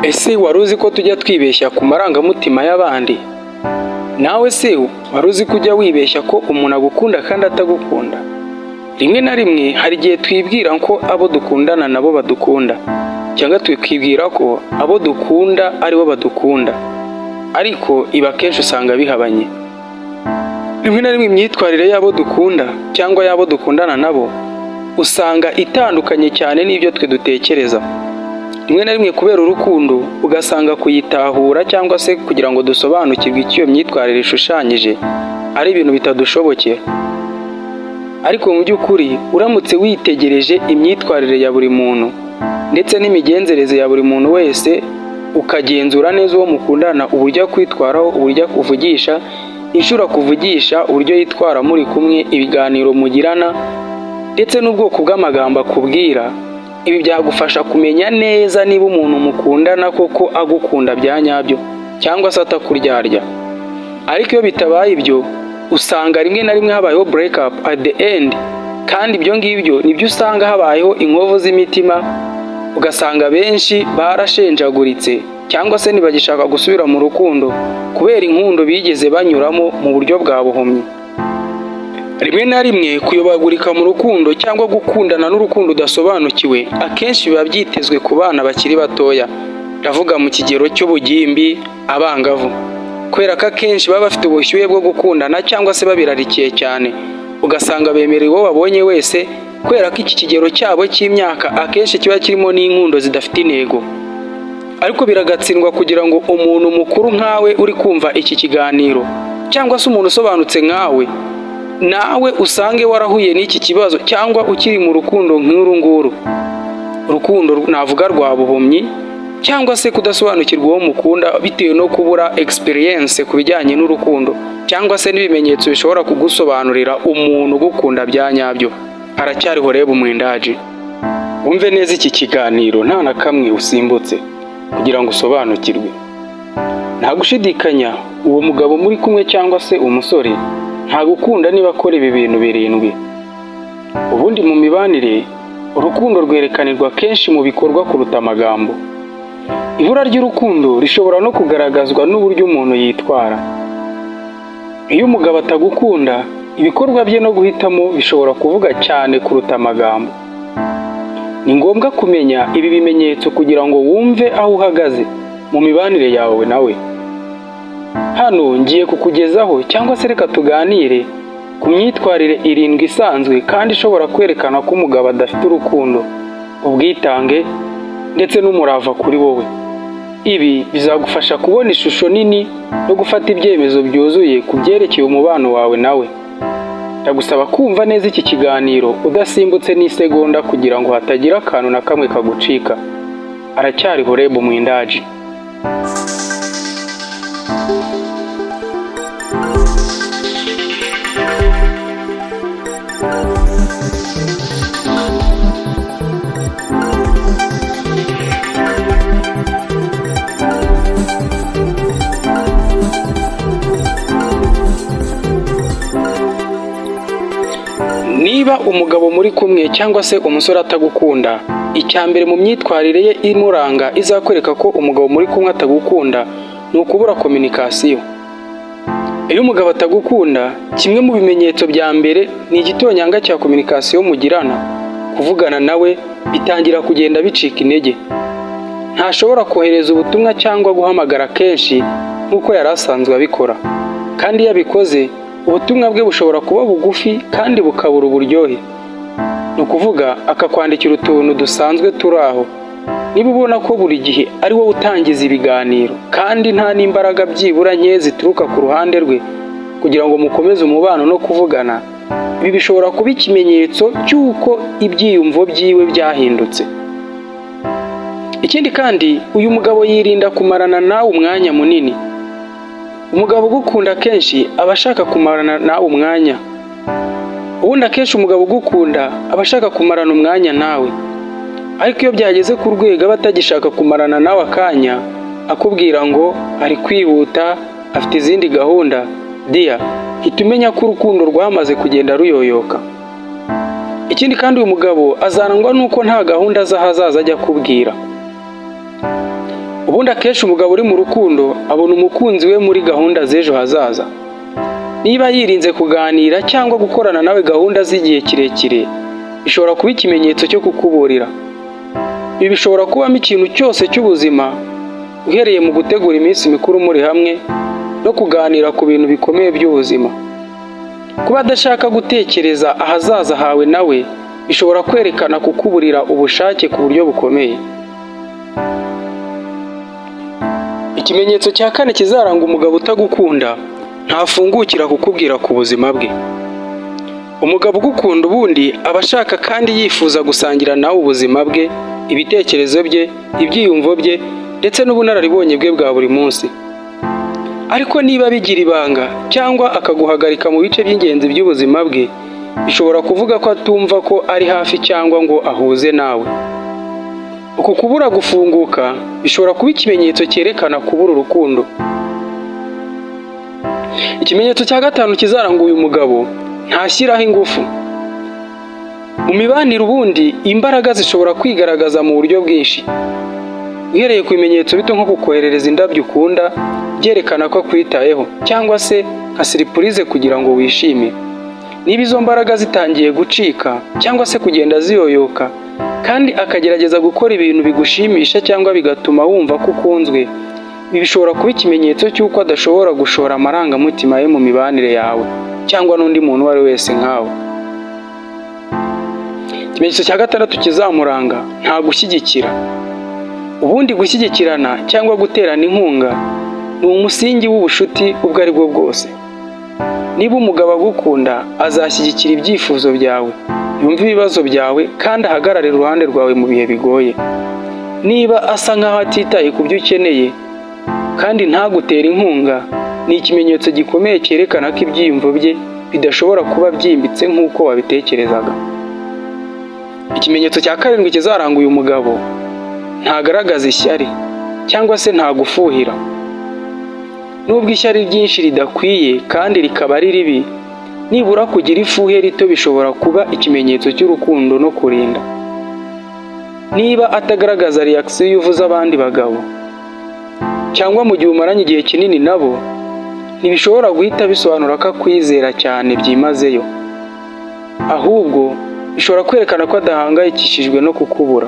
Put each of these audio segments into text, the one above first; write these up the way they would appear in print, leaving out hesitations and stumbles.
Ese wari uzi ko tujya twibeshya ku marangamutima y'abandi? Nawe se wari uzi ko ujya wibeshya ko umuntu agukunda kandi atagukunda? Rimwe na rimwe hari igihe twibwira ko abo dukundana nabo badukunda, cyangwa twibwira ko abo dukunda aribo badukunda, ariko iba akenshi usanga bihabanye. Rimwe na rimwe imyitwarire y'abo dukunda cyangwa y'abo dukundana nabo usanga itandukanye cyane n'ibyo twe dutekereza. Rimwe na rimwe kubera urukundo ugasanga kuyitahura cyangwa se kugira ngo dusobanukirwe icyo iyo myitwarire ishushanyije ari ibintu bitadushobokera. Ariko mu by'ukuri uramutse witegereje imyitwarire ya buri muntu ndetse n'imigenzereze ya buri muntu wese, ukagenzura neza uwo mukundana, uburyo akwitwaraho, uburyo akuvugisha, inshuro akuvugisha, uburyo yitwara muri kumwe, ibiganiro mugirana ndetse n'ubwoko bw'amagambo akubwira, ibi byagufasha kumenya neza niba umuntu mukundana koko agukunda bya nyabyo cyangwa se atakuryarya. Ariko iyo bitabaye ibyo, usanga rimwe na rimwe habayeho break up at the end, kandi ibyo ngibyo nibyo usanga habayeho inkovu z'imitima, ugasanga benshi barashenjaguritse cyangwa se ntibagishaka gusubira mu rukundo kubera inkundo bigeze banyuramo mu buryo bwa buhumyi. Rimwe na rimwe kuyobagurika mu rukundo cyangwa gukundana n'urukundo udasobanukiwe akenshi biba byitezwe ku bana bakiri batoya, ndavuga mu kigero cy'ubugimbi, abangavu, kubera ko akenshi baba bafite ubushyuhe bwo gukundana cyangwa se babirarikiye cyane, ugasanga bemerera uwo babonye wese kubera ko iki kigero cyabo cy'imyaka akenshi kiba kirimo n'inkundo zidafite intego. Ariko biragatsindwa kugira ngo umuntu mukuru nkawe uri kumva iki kiganiro cyangwa se umuntu usobanutse nkawe, nawe usange warahuye n'iki kibazo cyangwa ukiri mu rukundo nk'uru nguru, urukundo navuga rwa buhumyi cyangwa se kudasobanukirwa uwo mukunda bitewe no kubura experience ku bijyanye n'urukundo cyangwa se n'ibimenyetso bishobora kugusobanurira umuntu ugukunda bya nyabyo. Haracyariho Reba Umwindaji. Wumve neza iki kiganiro nta na kamwe usimbutse kugira ngo usobanukirwe. Nta gushidikanya uwo mugabo muri kumwe cyangwa se umusore nta gukunda niba akora ibi bintu birindwi. Ubundi mu mibanire urukundo rwerekanirwa kenshi mu bikorwa kuruta amagambo. Ibura ry'urukundo rishobora no kugaragazwa n'uburyo umuntu yitwara. Iyo umugabo atagukunda, ibikorwa bye no guhitamo bishobora kuvuga cyane kuruta amagambo. Ni ngombwa kumenya ibi bimenyetso kugira ngo wumve aho uhagaze mu mibanire yawe nawe. Hano ngiye kukugezaho cyangwa se reka tuganire ku myitwarire irindwi isanzwe kandi ishobora kwerekana ko umugabo adafite urukundo, ubwitange ndetse n'umurava kuri wowe. Ibi bizagufasha kubona ishusho nini no gufata ibyemezo byuzuye ku byerekeye umubano wawe nawe. Ndagusaba kumva neza iki kiganiro udasimbutse n'isegonda kugira ngo hatagira akantu na kamwe kagucika. Haracyariho Reba Umwindaji. Niba umugabo muri kumwe cyangwa se umusore atagukunda, icya mbere mu myitwarire ye imuranga izakwereka ko umugabo muri kumwe atagukunda ni ukubura communication. Iyo umugabo atagukunda, kimwe mu bimenyetso bya mbere ni igitonyanga cya communication mugirana. Kuvugana nawe bitangira kugenda bicika intege. Ntashobora kohereza ubutumwa cyangwa guhamagara kenshi nk'uko yari asanzwe abikora, kandi iyo abikoze ubutumwa bwe bushobora kuba bugufi kandi bukabura uburyohe. Ni ukuvuga akakwandikira utuntu dusanzwe turi aho. Niba ubona ko buri gihe ari wowe utangiza ibiganiro kandi nta n'imbaraga byibura nke zituruka ku ruhande rwe kugira ngo mukomeze umubano no kuvugana, ibi bishobora kuba ikimenyetso cy'uko ibyiyumvo byiwe byahindutse. Ikindi kandi, uyu mugabo yirinda kumarana nawe umwanya munini. Umugabo ugukunda kenshi aba ashaka kumarana nawe umwanya. Ubundi akenshi umugabo ugukunda aba ashaka kumarana umwanya nawe, ariko iyo byageze ku rwego aba atagishaka kumarana nawe akanya, akubwira ngo ari kwihuta, afite izindi gahunda, dia hita umenya ko urukundo rwamaze kugenda ruyoyoka. Ikindi kandi uyu mugabo azarangwa nuko nta gahunda z'ahazaza ajya akubwira. Ubundi akenshi umugabo uri mu rukundo abona umukunzi we muri gahunda z'ejo hazaza. Niba yirinze kuganira cyangwa gukorana nawe gahunda z'igihe kirekire, bishobora kuba ikimenyetso cyo kukuburira. Ibi bishobora kubamo ikintu cyose cy'ubuzima, uhereye mu gutegura iminsi mikuru muri hamwe no kuganira ku bintu bikomeye by'ubuzima. Kuba adashaka gutekereza ahazaza hawe nawe bishobora kwerekana kukuburira ubushake ku buryo bukomeye. Ikimenyetso cya kane kizaranga umugabo utagukunda, ntafungukira kukubwira ku buzima bwe. Umugabo ugukunda ubundi aba ashaka kandi yifuza gusangira nawe ubuzima bwe, ibitekerezo bye, ibyiyumvo bye ndetse n'ubunararibonye bwe bwa buri munsi. Ariko niba bigira ibanga cyangwa akaguhagarika mu bice by'ingenzi by'ubuzima bwe, bishobora kuvuga ko atumva ko ari hafi cyangwa ngo ahuze nawe. Uku kubura gufunguka bishobora kuba ikimenyetso cyerekana kubura urukundo. Ikimenyetso cya gatanu kizaranga uyu mugabo, ntashyiraho ingufu. Mu mibanire ubundi imbaraga zishobora kwigaragaza mu buryo bwinshi. Uhereye ku bimenyetso bito nko kukoherereza indabyo ukunda, byerekana ko akwitayeho, cyangwa se nka siripurize kugira ngo wishime. Niba izo mbaraga zitangiye gucika cyangwa se kugenda ziyoyoka, kandi akagerageza gukora ibintu bigushimisha cyangwa bigatuma wumva ko ukunzwe, ibi bishobora kuba ikimenyetso cy'uko adashobora gushora amarangamutima ye mu mibanire yawe cyangwa n'undi muntu uwo ari we wese nkawe. Ikimenyetso cya gatandatu kizamuranga, nta gushyigikira. Ubundi gushyigikirana cyangwa guterana inkunga ni umusingi w'ubushuti ubwo ari bwo bwose. Niba umugabo agukunda, azashyigikira ibyifuzo byawe, yumva ibibazo byawe kandi ahagarare iruhande rwawe mu bihe bigoye. Niba asa nkaho atitaye ku byo ukeneye kandi ntagutere inkunga, ni ikimenyetso gikomeye cyerekana ko ibyiyumvo bye bidashobora kuba byimbitse nk'uko wabitekerezaga. Ikimenyetso cya karindwi kizaranga uyu mugabo, ntagaragaza ishyari cyangwa se ntagufuhira. Nubwo ishyari ryinshi ridakwiye kandi rikaba ari ribi, nibura kugira ifuhe rito bishobora kuba ikimenyetso cy'urukundo no kurinda. Niba atagaragaza reaction y'uvuze abandi bagabo, cyangwa mu gihe umaranye igihe kinini nabo, ntibishobora guhita bisobanura ko akwizera cyane byimazeyo. Ahubwo bishobora kwerekana ko adahangayikishijwe no kukubura.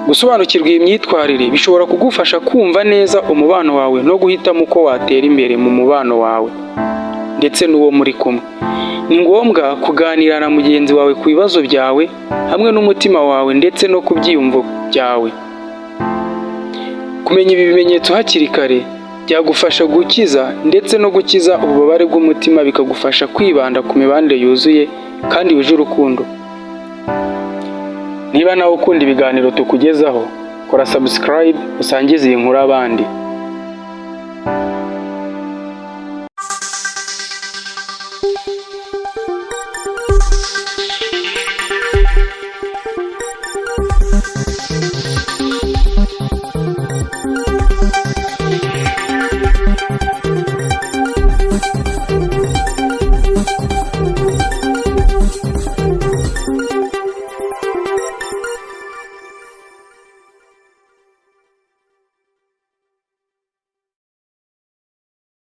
Gusobanukirwa iyi myitwarire bishobora kugufasha kumva neza umubano wawe no guhitamo uko watera imbere mu mubano wawe ndetse n'uwo muri kumwe. Ni ngombwa kuganira na mugenzi wawe ku bibazo byawe hamwe n'umutima wawe ndetse no ku byiyumvo byawe. Kumenya ibi bimenyetso hakiri kare byagufasha gukiza ndetse no gukiza ububabare bw'umutima, bikagufasha kwibanda ku mibanire yuzuye kandi yuje urukundo. Niba nawe ukunda ibiganiro tukugezaho, kora subscribe usangize iyi nkuru abandi.